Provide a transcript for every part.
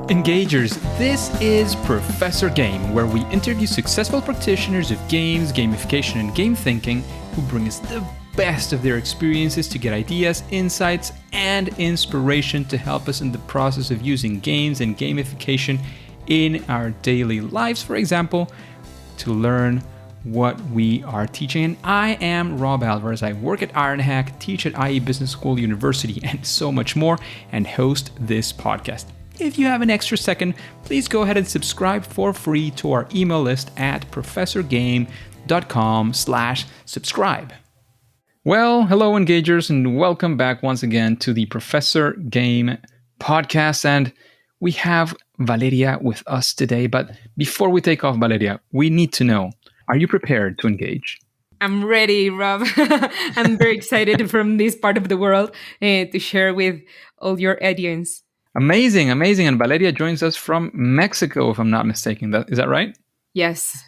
Engagers, this is Professor Game, where we interview successful practitioners of games, gamification, and game thinking who bring us the best of their experiences to get ideas, insights, and inspiration to help us in the process of using games and gamification in our daily lives, for example, to learn what we are teaching. And I am Rob Alvarez. I work at IronHack, teach at IE Business School University, and so much more, and host this podcast. If you have an extra second, please go ahead and subscribe for free to our email list at professorgame.com/subscribe. Well, hello, engagers, and welcome back once again to the Professor Game podcast. And we have Valeria with us today. But before we take off, Valeria, we need to know, are you prepared to engage? I'm ready, Rob. I'm very excited from this part of the world to share with all your audience. Amazing. And Valeria joins us from Mexico, if I'm not mistaken. Is that right? Yes.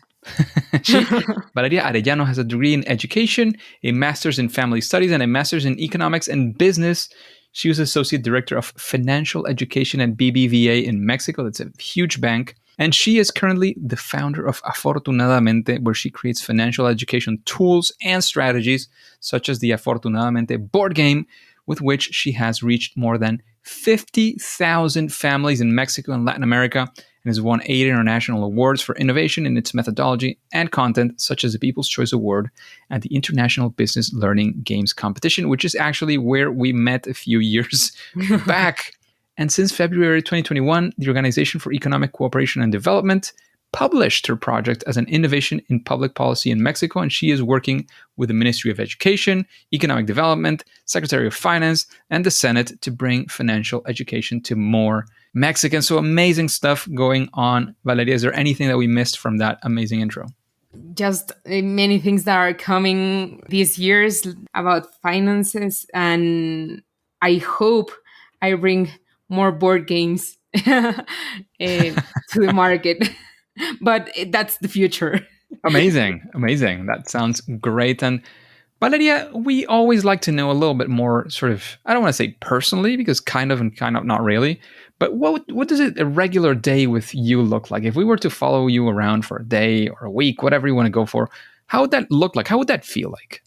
Valeria Arellano has a degree in education, a master's in family studies, and a master's in economics and business. She was associate director of financial education at BBVA in Mexico. That's a huge bank. And she is currently the founder of AfortunadaMente, where she creates financial education tools and strategies, such as the AfortunadaMente board game, with which she has reached more than 50,000 families in Mexico and Latin America, and has won 8 international awards for innovation in its methodology and content, such as the People's Choice Award at the International Business Learning Games Competition, which is actually where we met a few years back. And since February 2021, the Organization for Economic Cooperation and Development published her project as an innovation in public policy in Mexico, and she is working with the Ministry of Education, Economic Development, Secretary of Finance, and the Senate to bring financial education to more Mexicans. So amazing stuff going on. Valeria, is there anything that we missed from that amazing intro? Just many things that are coming these years about finances, and I hope I bring more board games to the market. But that's the future. Amazing. That sounds great. And Valeria, we always like to know a little bit more sort of, I don't want to say personally, because kind of and kind of not really, but what does a regular day with you look like? If we were to follow you around for a day or a week, whatever you want to go for, how would that look like? How would that feel like?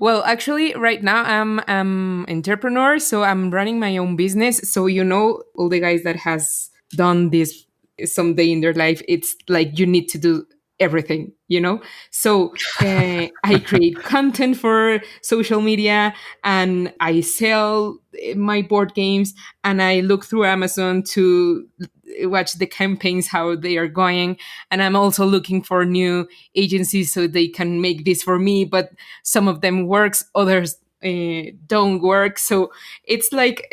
Well, actually, right now I'm an entrepreneur, so I'm running my own business. So, all the guys that has done this someday in their life, it's like you need to do everything, So I create content for social media, and I sell my board games, and I look through Amazon to watch the campaigns, how they are going. And I'm also looking for new agencies so they can make this for me, but some of them works, others don't work. So it's like,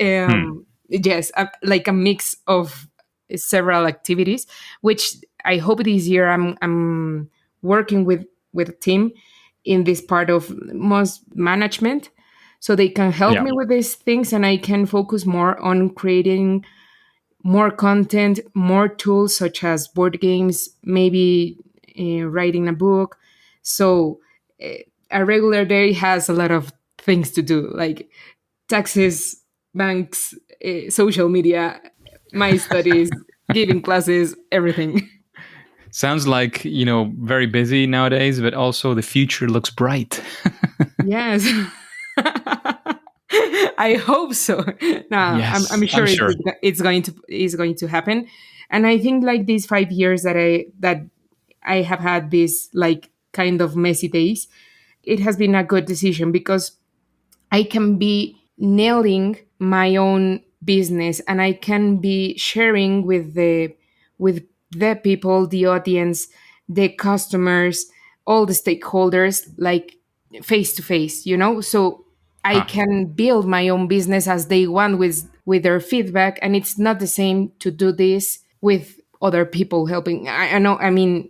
yes, like a mix of several activities, which I hope this year I'm working with a team in this part of most management, so they can help me with these things, and I can focus more on creating more content, more tools such as board games, maybe writing a book. So a regular day has a lot of things to do, like taxes, banks, social media, my studies, giving classes, everything. Sounds like, very busy nowadays, but also the future looks bright. Yes. I hope so. No, yes, I'm sure it's going to happen. And I think like these 5 years that I have had these like kind of messy days, it has been a good decision because I can be nailing my own business, and I can be sharing with the people, the audience, the customers, all the stakeholders, like face to face, So I can build my own business as they want with their feedback, and it's not the same to do this with other people helping. I know, I mean,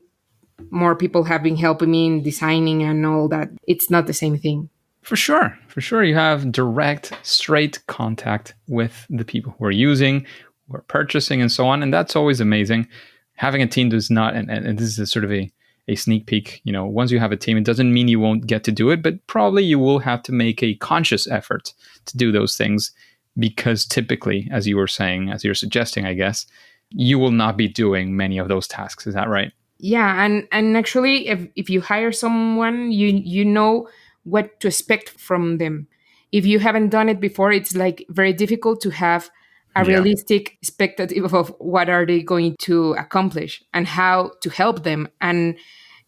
more people have been helping me in designing and all that. It's not the same thing. For sure. You have direct, straight contact with the people who are using, who are purchasing, and so on. And that's always amazing. Having a team does not, and this is a sort of a sneak peek, once you have a team, it doesn't mean you won't get to do it, but probably you will have to make a conscious effort to do those things because typically, as you were saying, as you're suggesting, I guess, you will not be doing many of those tasks. Is that right? Yeah, and actually, if you hire someone, you know what to expect from them. If you haven't done it before, it's like very difficult to have a Yeah. realistic expectative of what are they going to accomplish and how to help them and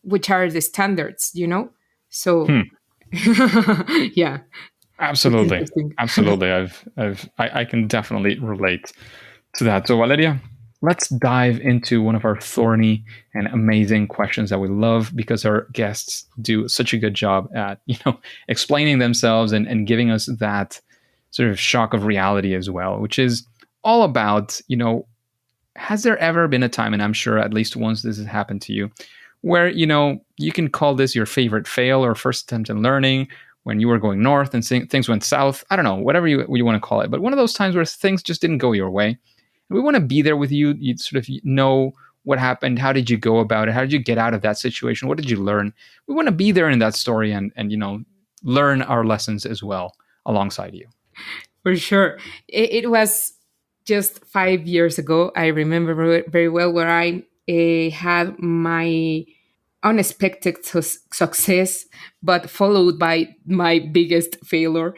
which are the standards, you know. So Hmm. yeah, it's Absolutely. interesting. Absolutely. I can definitely relate to that. So, Valeria, let's dive into one of our thorny and amazing questions that we love because our guests do such a good job at, explaining themselves and giving us that sort of shock of reality as well, which is all about, has there ever been a time, and I'm sure at least once this has happened to you, where you can call this your favorite fail or first attempt in learning, when you were going north and things went south? I don't know, whatever you want to call it, but one of those times where things just didn't go your way. And we want to be there with you. You sort of know what happened. How did you go about it? How did you get out of that situation? What did you learn? We want to be there in that story and learn our lessons as well alongside you. For sure. It was just 5 years ago. I remember very well where I had my unexpected success, but followed by my biggest failure.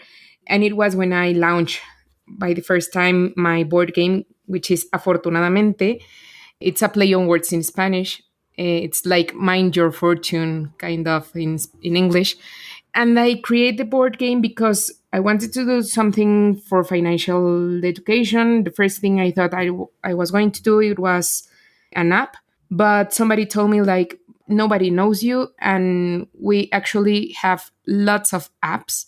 And it was when I launched by the first time my board game, which is AfortunadaMente. It's a play on words in Spanish. It's like Mind Your Fortune, kind of in English. And I create the board game because I wanted to do something for financial education. The first thing I thought I was going to do it was an app, but somebody told me like nobody knows you, and we actually have lots of apps.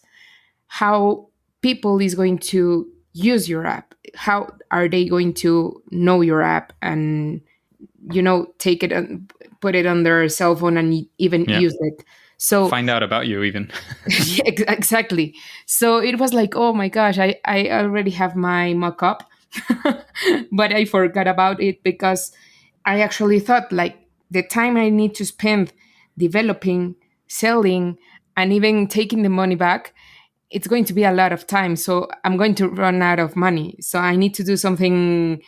How people is going to use your app? How are they going to know your app and take it and put it on their cell phone and even Yeah. use it? So Find out about you even. yeah, exactly. So it was like, oh my gosh, I already have my mock-up, but I forgot about it because I actually thought like the time I need to spend developing, selling, and even taking the money back, it's going to be a lot of time. So I'm going to run out of money. So I need to do something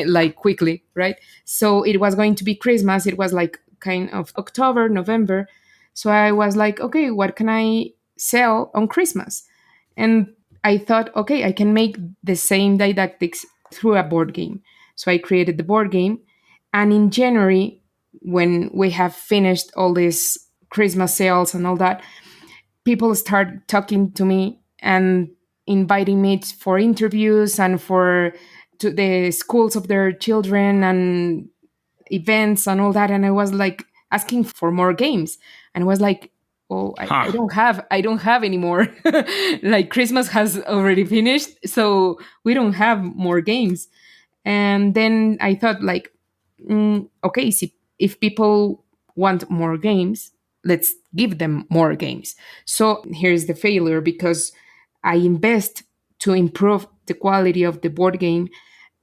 like quickly, right? So it was going to be Christmas. It was like kind of October, November. So I was like, okay, what can I sell on Christmas? And I thought, okay, I can make the same didactics through a board game. So I created the board game. And in January, when we have finished all these Christmas sales and all that, people start talking to me and inviting me for interviews and for to the schools of their children and events and all that. And I was like asking for more games, and I was like, oh, I Huh. don't have anymore. Like Christmas has already finished, so we don't have more games. And then I thought like, okay, see, if people want more games, let's give them more games. So here's the failure, because I invest to improve the quality of the board game,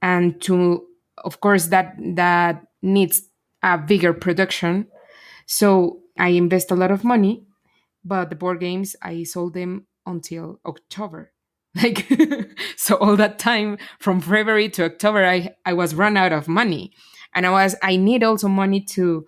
and to, of course, that needs a bigger production. So I invest a lot of money, but the board games I sold them until October. Like so all that time from February to October, I was run out of money. And I need also money to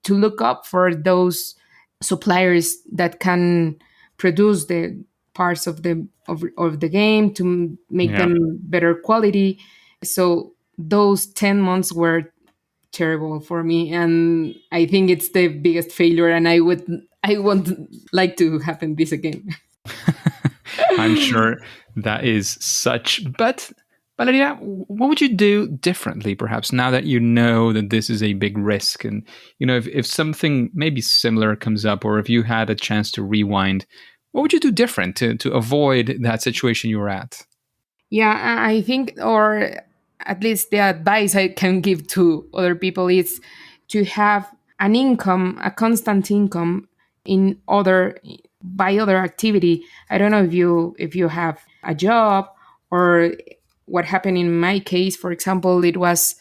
look up for those suppliers that can produce the parts of the game to make Yeah. them better quality. So those 10 months were terrible for me, and I think it's the biggest failure, and I won't like to happen this again. I'm sure that is such. But, Valeria, what would you do differently, perhaps, now that you know that this is a big risk? And, if something maybe similar comes up, or if you had a chance to rewind, what would you do different to avoid that situation you were at? Yeah, I think, or at least the advice I can give to other people is to have an income, a constant income in other by other activity. I don't know if you have a job, or what happened in my case. For example, it was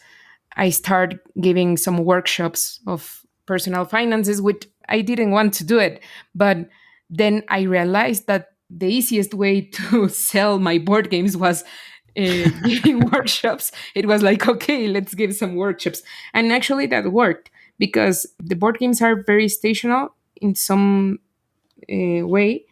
I started giving some workshops of personal finances, which I didn't want to do it, but then I realized that the easiest way to sell my board games was giving workshops. It was like, okay, let's give some workshops. And actually, that worked because the board games are very stational in some way.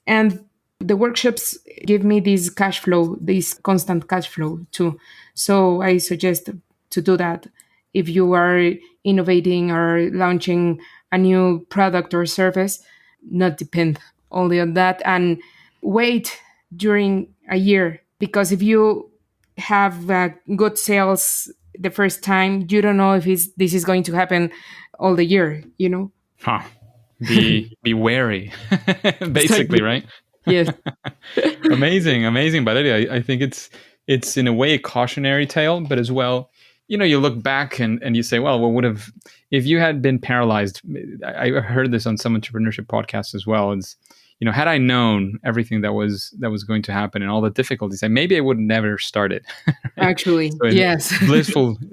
And the workshops give me this cash flow, this constant cash flow too. So I suggest to do that if you are innovating or launching a new product or service, not depend only on that and wait during a year. Because if you have good sales the first time, you don't know if this is going to happen all the year, you know? Huh. Be wary, basically, Exactly. right? Yes. Amazing, amazing, Valeria. I think it's in a way a cautionary tale, but as well, you look back and you say, well, what would have if you had been paralyzed? I heard this on some entrepreneurship podcasts as well. It's had I known everything that was going to happen and all the difficulties, maybe I would never started. Right? Actually, So in yes.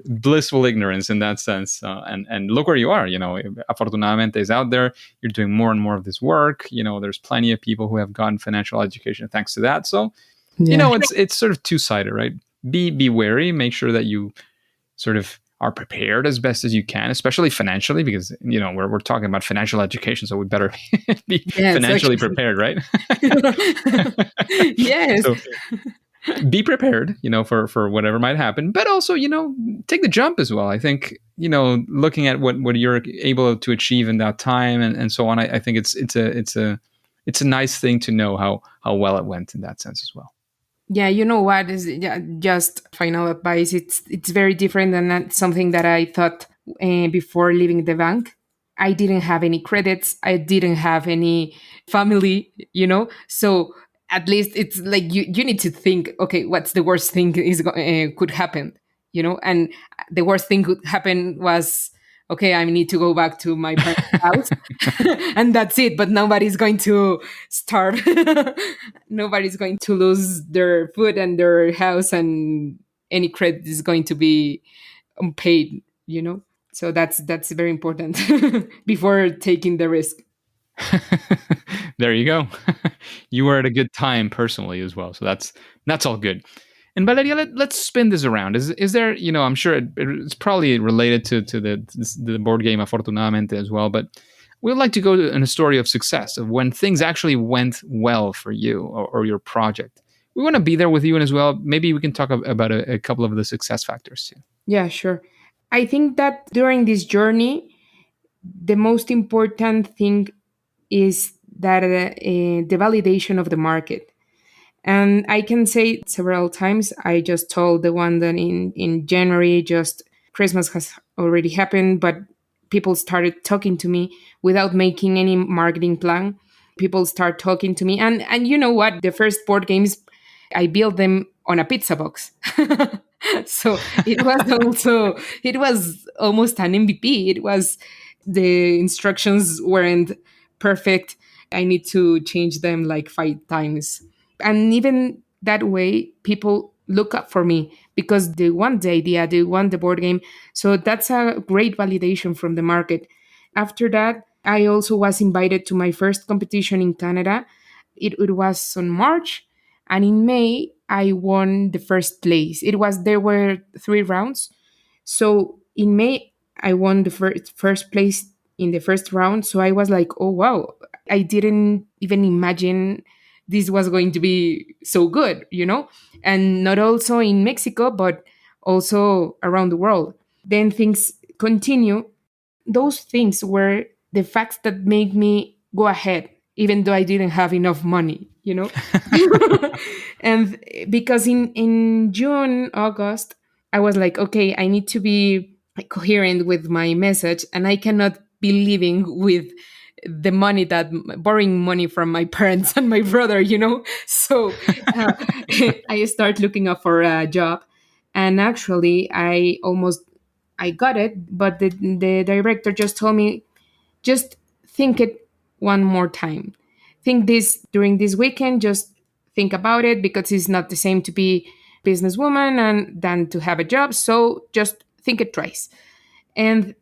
blissful ignorance in that sense, and look where you are. Afortunadamente is out there. You're doing more and more of this work. There's plenty of people who have gotten financial education thanks to that. So Yeah. it's sort of two-sided, right? Be wary. Make sure that you sort of are prepared as best as you can, especially financially, because we're talking about financial education, so we better be Yes, financially actually. prepared, right? Yes. So be prepared, for whatever might happen, but also, take the jump as well. I think, looking at what you're able to achieve in that time and so on, I think it's a nice thing to know how well it went in that sense as well. Yeah, you know what is, yeah, just final advice. It's very different than something that I thought before leaving the bank. I didn't have any credits. I didn't have any family, So at least it's like you need to think, okay, what's the worst thing could happen, And the worst thing could happen was, okay, I need to go back to my parents' house, and that's it. But nobody's going to starve. Nobody's going to lose their food and their house, and any credit is going to be unpaid. So that's very important before taking the risk. There you go. You were at a good time personally as well, so that's all good. And Valeria, let's spin this around. Is there, I'm sure it's probably related to the board game Afortunadamente as well, but we would like to go in a story of success, of when things actually went well for you or your project. We want to be there with you and as well. Maybe we can talk about a couple of the success factors too. Yeah, sure. I think that during this journey, the most important thing is that the validation of the market. And I can say several times, I just told the one that in January, just Christmas has already happened, but people started talking to me without making any marketing plan. People start talking to me. And you know what? The first board games, I built them on a pizza box. So it was almost an MVP. It was, the instructions weren't perfect. I need to change them like 5 times. And even that way, people look up for me because they want the idea, they want the board game. So that's a great validation from the market. After that, I also was invited to my first competition in Canada. It was on March, and in May I won the first place. There were 3 rounds. So in May I won the first place in the first round. So I was like, oh wow, I didn't even imagine this was going to be so good. And not also in Mexico, but also around the world. Then things continue. Those things were the facts that made me go ahead, even though I didn't have enough money. And because in June, August, I was like, okay, I need to be coherent with my message, and I cannot be living with the money that borrowing money from my parents and my brother. So uh, I start looking up for a job, and actually I got it, but the director just told me, just think it one more time. Think this during this weekend, just think about it, because it's not the same to be businesswoman and than to have a job. So just think it twice. And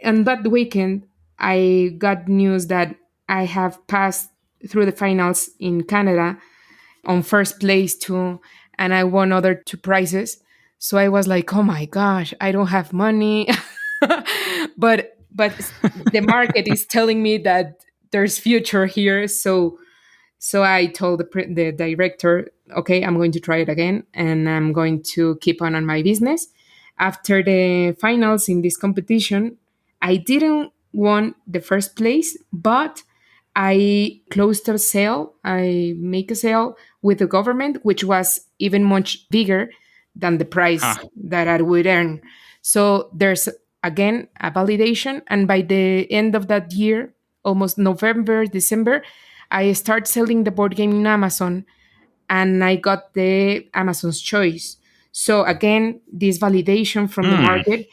that weekend I got news that I have passed through the finals in Canada on first place too, and I won other two prizes. So I was like, oh my gosh, I don't have money. But the market is telling me that there's future here. So I told the director, okay, I'm going to try it again, and I'm going to keep on my business. After the finals in this competition, I didn't won the first place, but I closed a sale. I make a sale with the government, which was even much bigger than the price Huh. that I would earn. So there's again a validation, and by the end of that year, almost November, December, I start selling the board game in Amazon, and I got the Amazon's choice. So again, this validation from the Hmm. market,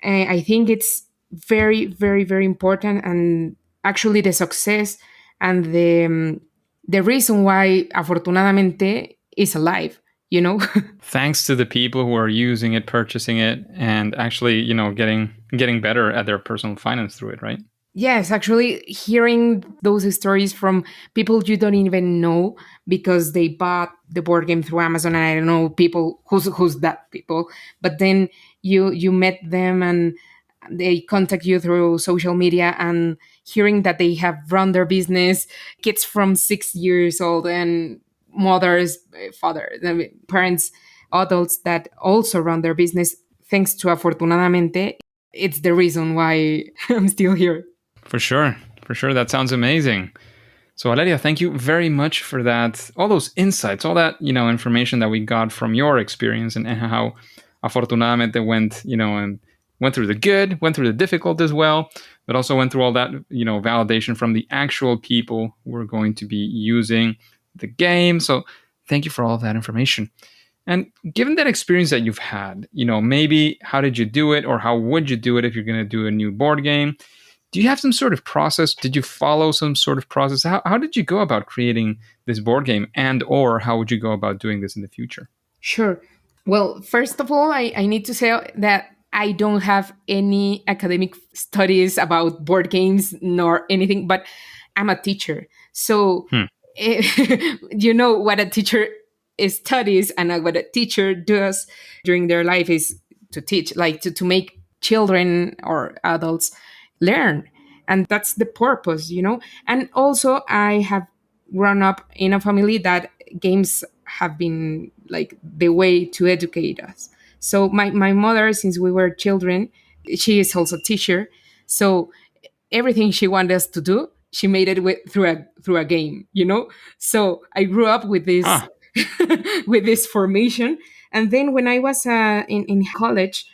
I think it's very, very, very important, and actually the success and the reason why Afortunadamente is alive. You know. Thanks to the people who are using it, purchasing it, and actually, getting better at their personal finance through it, right? Yes, actually, hearing those stories from people you don't even know because they bought the board game through Amazon, and I don't know people who's that people, but then you met them and they contact you through social media, and hearing that they have run their business, kids from 6 years old and mothers, father, parents, adults that also run their business thanks to Afortunadamente. It's the reason why I'm still here. For sure. For sure. That sounds amazing. So, Valeria, thank you very much for that. All those insights, all that, information that we got from your experience, and how Afortunadamente went, and went through the good, went through the difficult as well, but also went through all that, validation from the actual people who are going to be using the game. So, thank you for all of that information. And given that experience that you've had, maybe how did you do it, or how would you do it if you're going to do a new board game? Do you have some sort of process? Did you follow some sort of process? How did you go about creating this board game, and or how would you go about doing this in the future? Sure. Well, first of all, I need to say that I don't have any academic studies about board games nor anything, but I'm a teacher. So, Hmm. you know what a teacher studies and what a teacher does during their life is to teach, like to make children or adults learn. And that's the purpose, you know? And also, I have grown up in a family that games have been like the way to educate us. So my mother, since we were children, she is also a teacher. So everything she wanted us to do, she made it through a game, you know. So I grew up with this Huh. with this formation. And then when I was in college,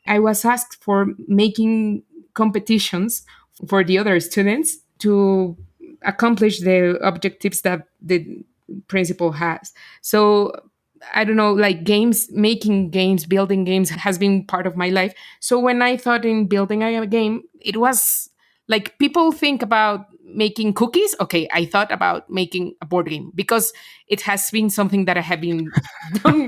I was asked for making competitions for the other students to accomplish the objectives that the principal has. So I don't know, like games, making games, building games has been part of my life. So when I thought in building a game, it was like people think about making cookies. Okay, I thought about making a board game because it has been something that I have been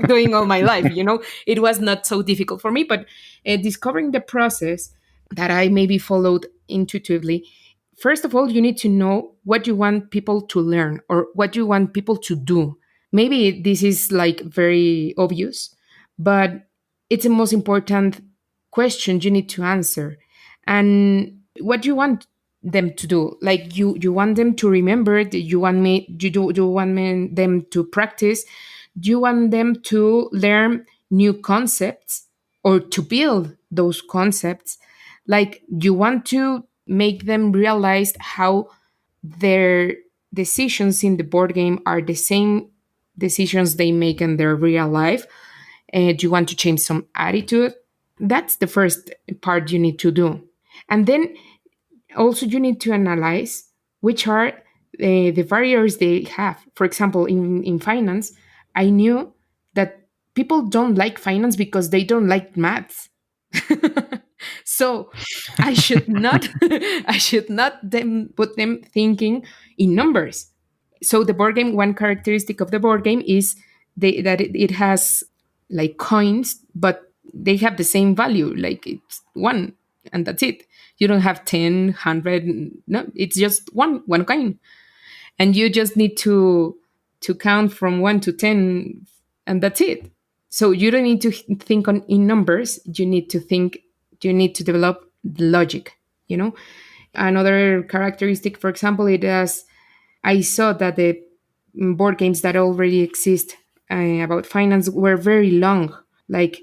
doing all my life. You know, it was not so difficult for me, but discovering the process that I maybe followed intuitively. First of all, you need to know what you want people to learn or what you want people to do. Maybe this is like very obvious, but it's the most important question you need to answer. And what you want them to do, like you want them to remember, that you want me you want them to practice, you want them to learn new concepts or to build those concepts, like you want to make them realize how their decisions in the board game are the same decisions they make in their real life. And you want to change some attitude. That's the first part you need to do. And then also you need to analyze which are the barriers they have. For example, in finance, I knew that people don't like finance because they don't like maths. So I should not I should not them put them thinking in numbers. So the board game, one characteristic of the board game is that it has like coins, but they have the same value, like it's one, and that's it. You don't have 10, 100. No, it's just one coin. and you just need to count from 1 to 10, and that's it. So you don't need to think on in numbers. You need to develop logic, you know. Another characteristic, for example, it is I saw that the board games that already exist about finance were very long. Like,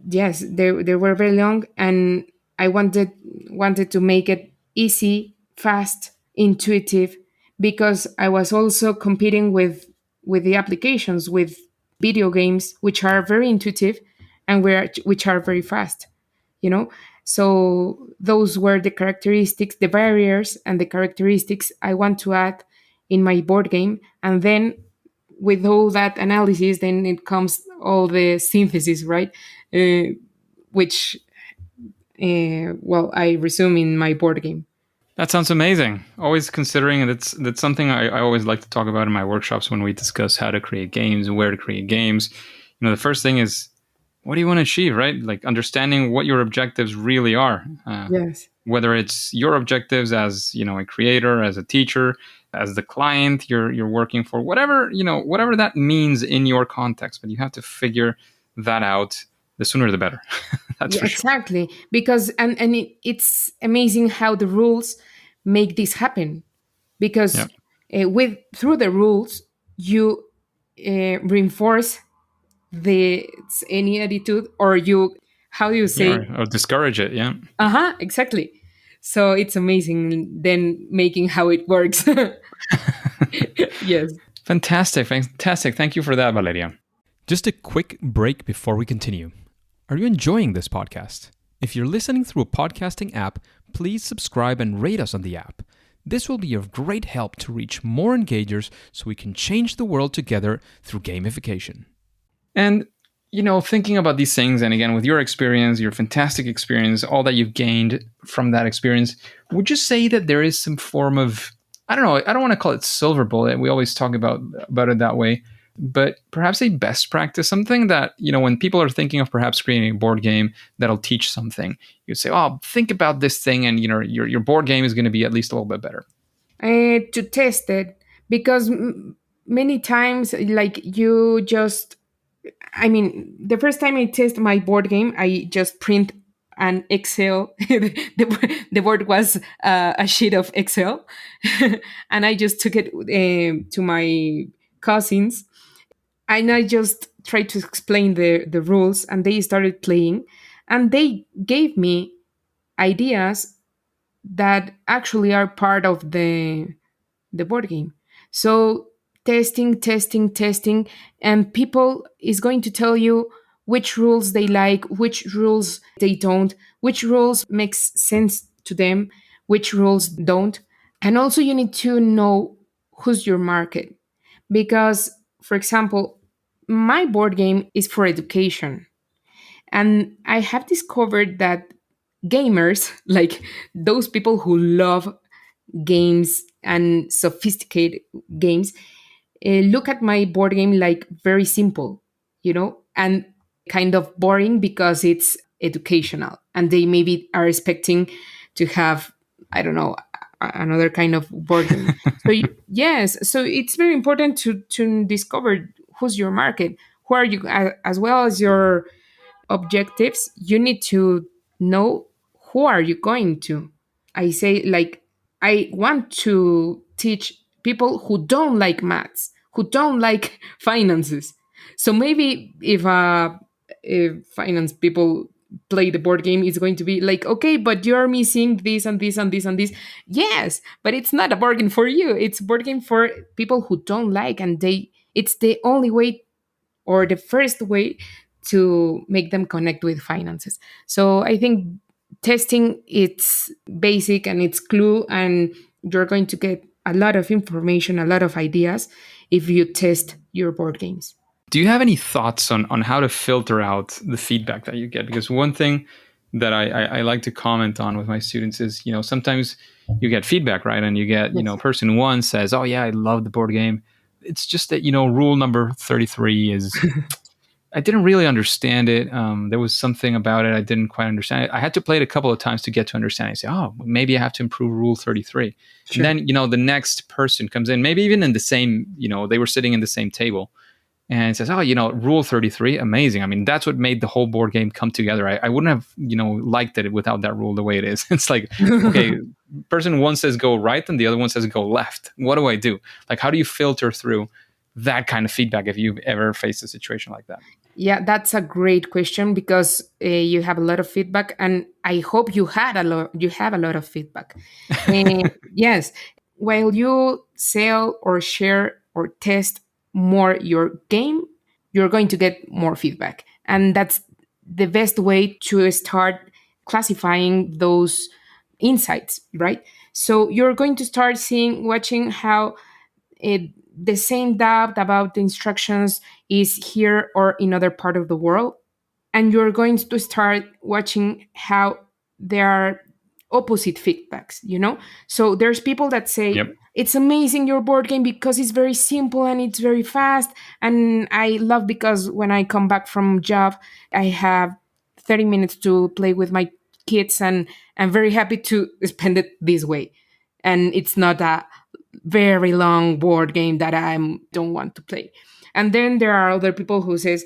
yes, they were very long, and I wanted to make it easy, fast, intuitive, because I was also competing with the applications, with video games, which are very intuitive and which are very fast, you know. So those were the characteristics, the barriers and the characteristics I want to add in my board game. And then with all that analysis, then it comes all the synthesis, right? Which well, I resume in my board game. That sounds amazing. Always considering, and that's something I always like to talk about in my workshops when we discuss how to create games and where to create games. The first thing is, what do you want to achieve, right? Like understanding what your objectives really are. Yes. Whether it's your objectives as a creator, as a teacher, as the client you're working for, whatever that means in your context. But you have to figure that out. The sooner the better. That's Yeah, for sure. exactly. Because it's amazing how the rules make this happen. Yeah. Because with through the rules, you reinforce the any attitude, or you, how do you Yeah, say? or discourage it. Yeah. Uh-huh, exactly. So it's amazing then making how it works. Yes. Fantastic. Fantastic. Thank you for that, Valeria. Just a quick break before we continue. Are you enjoying this podcast? If you're listening through a podcasting app, please subscribe and rate us on the app. This will be of great help to reach more engagers so we can change the world together through gamification. And, thinking about these things, and again, with your experience, your fantastic experience, all that you've gained from that experience, would you say that there is some form of, I don't know, I don't want to call it silver bullet. We always talk about it that way, but perhaps a best practice, something that, when people are thinking of perhaps creating a board game that'll teach something, you say, oh, think about this thing, and, your board game is going to be at least a little bit better. To test it, because many times, like, you just, I mean, the first time I test my board game, I just print an Excel. The board was a sheet of Excel, and I just took it to my cousins, and I just tried to explain the rules, and they started playing, and they gave me ideas that actually are part of the board game. So testing, testing, testing, and people is going to tell you which rules they like, which rules they don't, which rules makes sense to them, which rules don't. And also you need to know who's your market, because, for example, my board game is for education, and I have discovered that gamers, like those people who love games and sophisticated games, look at my board game like very simple, and kind of boring because it's educational, and they maybe are expecting to have, I don't know, another kind of board game. So yes, so it's very important to discover who's your market, who are you, as well as your objectives. You need to know who are you going to. I say, like, I want to teach people who don't like maths, who don't like finances. So maybe if finance people play the board game, it's going to be like, okay, but you're missing this and this and this and this. Yes, but it's not a board game for you. It's a board game for people who don't like, and it's the only way, or the first way, to make them connect with finances. So I think testing, it's basic and it's clue, and you're going to get a lot of information, a lot of ideas if you test your board games. Do you have any thoughts on how to filter out the feedback that you get? Because one thing that I like to comment on with my students is, sometimes you get feedback, right? And you get, Yes. person one says, oh yeah, I love the board game. It's just that, rule number 33 is, I didn't really understand it. There was something about it I didn't quite understand. I had to play it a couple of times to get to understand it. I say, oh, maybe I have to improve Rule 33. And Sure. then, the next person comes in, maybe even in the same, they were sitting in the same table and it says, oh, Rule 33, amazing. I mean, that's what made the whole board game come together. I wouldn't have, liked it without that rule the way it is. It's like, okay, person one says go right and the other one says go left. What do I do? Like, how do you filter through that kind of feedback if you've ever faced a situation like that? Yeah, that's a great question because you have a lot of feedback, and I hope you had a lot. You have a lot of feedback. Yes, while you sell or share or test more your game, you're going to get more feedback, and that's the best way to start classifying those insights, right? So you're going to start watching how it, the same doubt about the instructions is here or in other part of the world, and you're going to start watching how there are opposite feedbacks, so there's people that say Yep. it's amazing your board game because it's very simple and it's very fast, and I love because when I come back from job I have 30 minutes to play with my kids, and I'm very happy to spend it this way, and it's not a very long board game that I don't want to play. And then there are other people who says,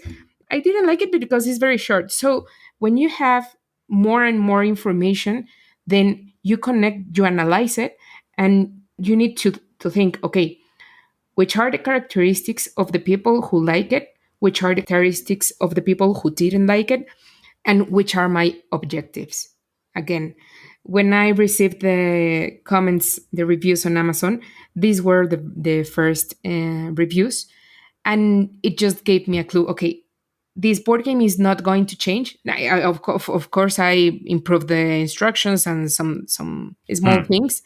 I didn't like it because it's very short. So when you have more and more information, then you connect, you analyze it, and you need to think, okay, which are the characteristics of the people who like it, which are the characteristics of the people who didn't like it, and which are my objectives. Again, when I received the comments, the reviews on Amazon, these were the first reviews, and it just gave me a clue. Okay, this board game is not going to change. Of course, I improved the instructions and some small Hmm. things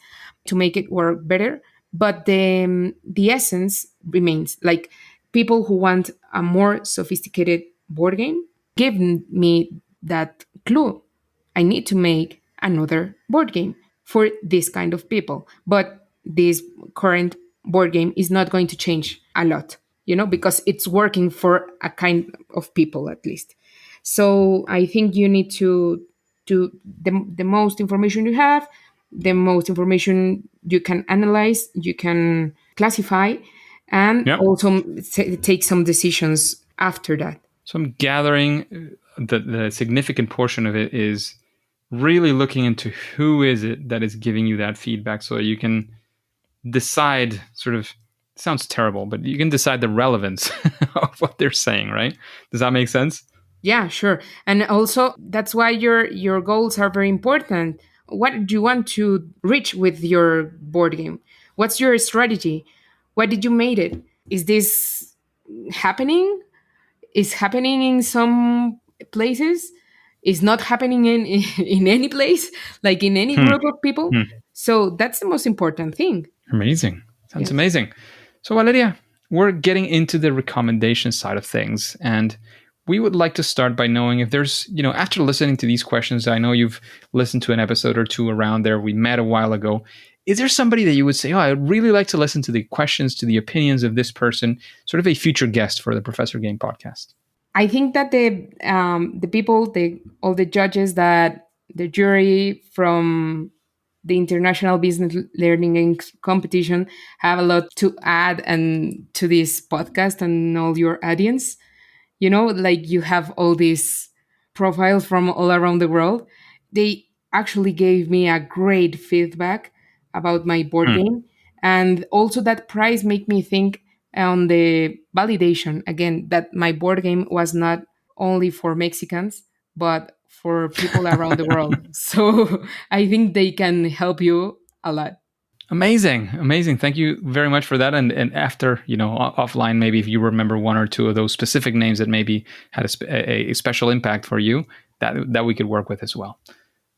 to make it work better, but the essence remains. Like people who want a more sophisticated board game give me that clue. I need to make another board game for this kind of people, but this current board game is not going to change a lot, because it's working for a kind of people at least. So I think you need to the most information you have, the most information you can analyze, you can classify, and Yep. also take some decisions after that. So I'm gathering the significant portion of it is really looking into who is it that is giving you that feedback so you can decide sort of, sounds terrible, but you can decide the relevance of what they're saying, right? Does that make sense? Yeah, sure. And also that's why your goals are very important. What do you want to reach with your board game? What's your strategy? Why did you made it? Is this happening? Is happening in some places? Is not happening in in any place, like in any Hmm. group of people? Hmm. So that's the most important thing. Amazing. Sounds Yes. amazing. So, Valeria, we're getting into the recommendation side of things. And we would like to start by knowing if there's, after listening to these questions, I know you've listened to an episode or two around there. We met a while ago. Is there somebody that you would say, oh, I'd really like to listen to the questions, to the opinions of this person, sort of a future guest for the Professor Game podcast? I think that the people, all the judges, that the jury from the International Business Learning Competition have a lot to add and to this podcast and all your audience. Like you have all these profiles from all around the world. They actually gave me a great feedback about my board Hmm. game, and also that prize made me think on the validation again that my board game was not only for Mexicans but for people around the world. So I think they can help you a lot. Amazing, amazing. Thank you very much for that. And after, offline, maybe if you remember one or two of those specific names that maybe had a special impact for you, that we could work with as well.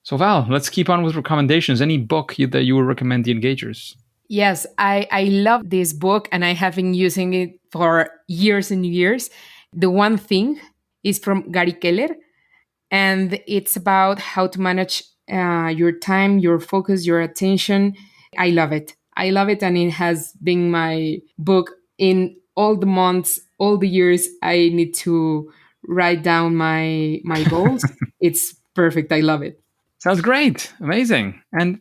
So Val, let's keep on with recommendations. Any book that you would recommend the engagers? Yes, I love this book and I have been using it for years and years. The One Thing is from Gary Keller, and it's about how to manage your time, your focus, your attention. I love it. I love it, and it has been my book in all the months, all the years I need to write down my goals, it's perfect. I love it. Sounds great. Amazing. And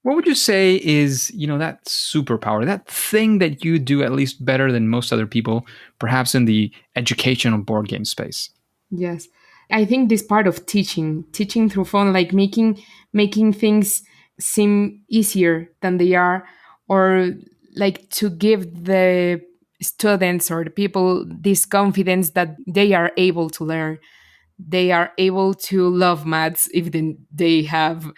what would you say is, that superpower, that thing that you do at least better than most other people, perhaps in the educational board game space? Yes. I think this part of teaching through fun, like making things seem easier than they are, or like to give the students or the people this confidence that they are able to learn. They are able to love maths if they have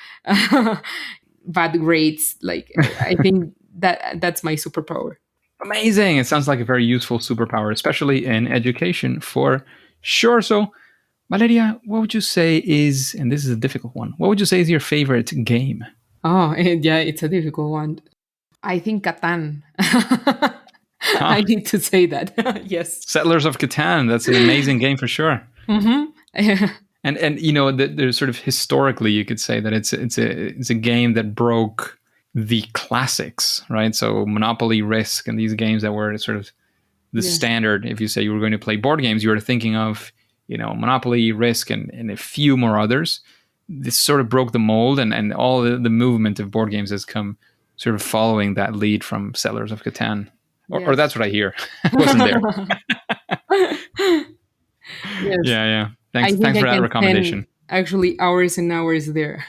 bad grades. Like I think that's my superpower. Amazing. It sounds like a very useful superpower, especially in education for sure. So, Valeria, what would you say is, and this is a difficult one, what would you say is your favorite game? Oh, yeah, it's a difficult one. I think Catan. Huh? I need to say that. Yes. Settlers of Catan. That's an amazing game for sure. Mm-hmm. And there's sort of historically, you could say that it's a game that broke the classics, right? So Monopoly, Risk, and these games that were sort of the standard. If you say you were going to play board games, you were thinking of Monopoly, Risk, and a few more others. This sort of broke the mold, and all the movement of board games has come sort of following that lead from Settlers of Catan, or that's what I hear. I wasn't there. Yes. Yeah. Thanks for that recommendation. Actually, hours and hours there.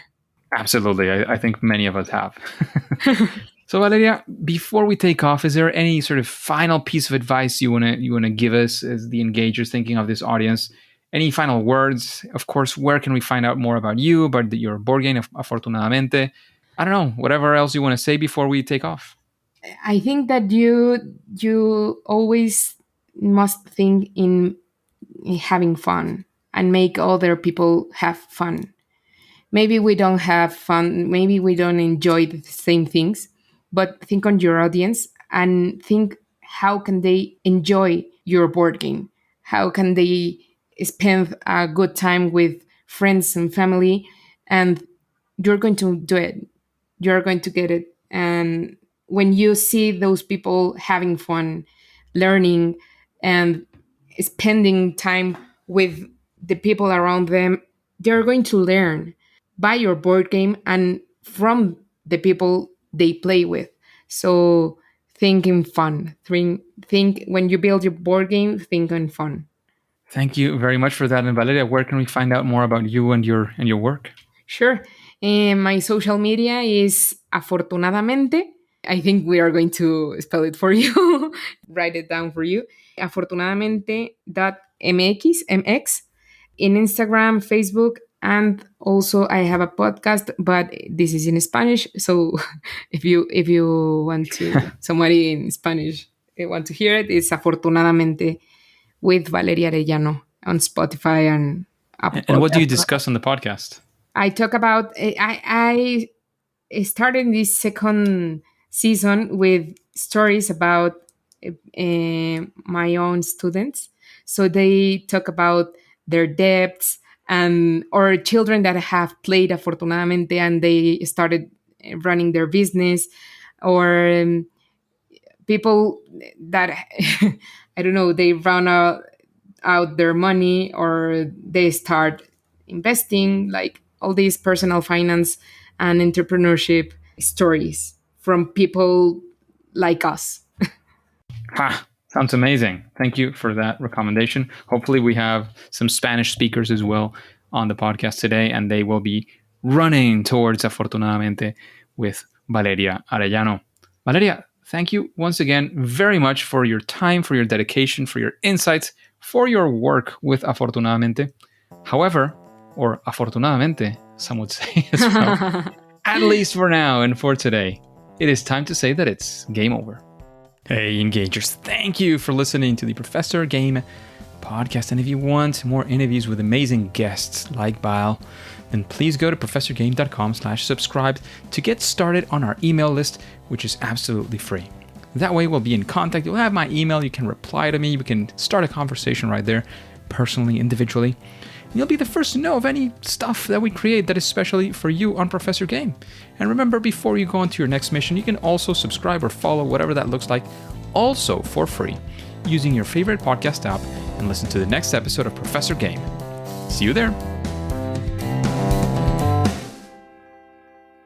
Absolutely. I think many of us have. So Valeria, before we take off, is there any sort of final piece of advice you wanna give us as the engagers thinking of this audience? Any final words? Of course, where can we find out more about you, about your board game, Afortunadamente? I don't know, whatever else you want to say before we take off. I think that you always must think in having fun and make other people have fun. Maybe we don't have fun, maybe we don't enjoy the same things, but think on your audience and think how can they enjoy your board game? How can they spend a good time with friends and family? And you're going to do it. You're going to get it. And when you see those people having fun, learning, and spending time with the people around them, they're going to learn by your board game and from the people they play with. So think in fun. Think when you build your board game, think in fun. Thank you very much for that. And Valeria, where can we find out more about you and your work? Sure. My social media is AfortunadaMente. I think we are going to spell it for you, write it down for you. Afortunadamente.mx in Instagram, Facebook, and also I have a podcast, but this is in Spanish. So if you want to somebody in Spanish want to hear it, it's Afortunadamente with Valeria Arellano on Spotify and Apple. And what do you discuss on the podcast? I talk about I started this second season with stories about my own students. So they talk about their debts and or children that have played Afortunadamente and they started running their business, or people that I don't know, they run out their money or they start investing, like all these personal finance and entrepreneurship stories from people like us. Ha! Sounds amazing. Thank you for that recommendation. Hopefully we have some Spanish speakers as well on the podcast today, and they will be running towards Afortunadamente with Valeria Arellano. Valeria, thank you once again very much for your time, for your dedication, for your insights, for your work with Afortunadamente. However, or Afortunadamente, some would say as well, at least for now and for today, it is time to say that it's game over. Hey, Engagers, thank you for listening to the Professor Game podcast. And if you want more interviews with amazing guests like Baal, then please go to professorgame.com/subscribe to get started on our email list, which is absolutely free. That way we'll be in contact. You'll have my email. You can reply to me. We can start a conversation right there, personally, individually. And you'll be the first to know of any stuff that we create that is specially for you on Professor Game. And remember, before you go on to your next mission, you can also subscribe or follow, whatever that looks like, also for free, using your favorite podcast app and listen to the next episode of Professor Game. See you there.